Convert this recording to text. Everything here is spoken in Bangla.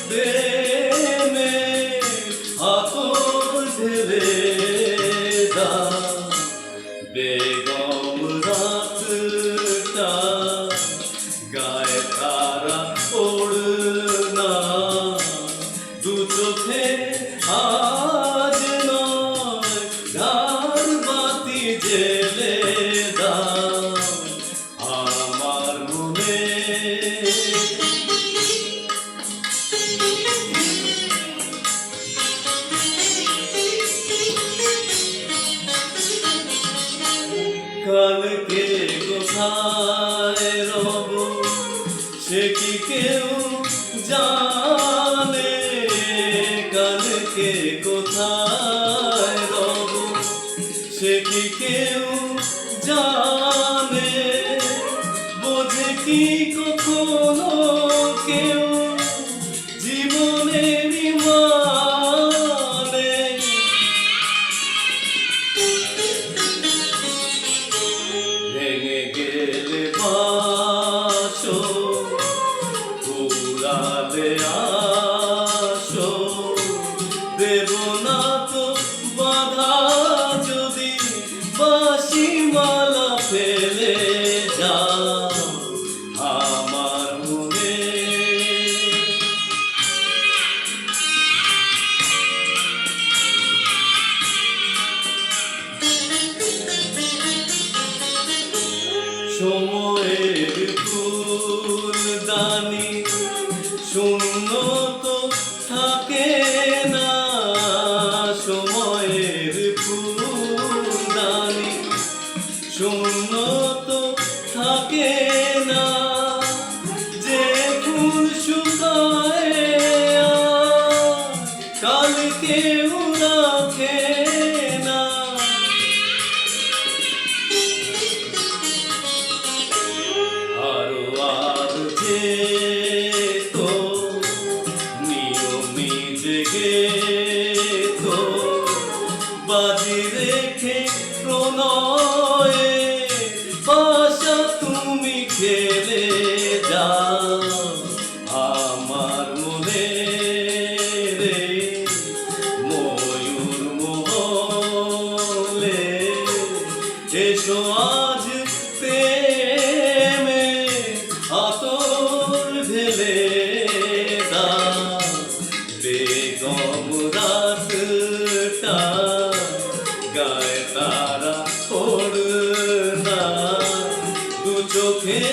প্রেমে আতর ঢেলে দাও বেগম রাতটা গায়ে তারা ওড়না দু চোখে আজ নয় ধার বাতি জেলে দাও আমার মনে কালকে কোথায় রব সে কি কেউ জানে কালকে কোথায় রব সে কি কেউ জানে বোঝে কি কখনো কেউ জীবনের মানে ভেঙে গেলে বাসো পুরালে আসো দেব না তো বাধা যদি বাঁশি মালা ফেলে যাও আমার মনে সময়ের ফুলদানি শূন্য তো থাকে না সময়ের ফুলদানি শূন্য তো থাকে না যে ফুল শুকায় কাল কেউ রাখে না আরো আর যে তো নিয়মি জেগে তো বাজি রেখে প্রণয়ে বাসা তুমি খেলে যাও আমার মনে রে ময়ূর মহলে এসো আজ প্রেমে আতর ঢেলে দাও বেগম রাতটা গায়ে তারা ওড়না দু চোখে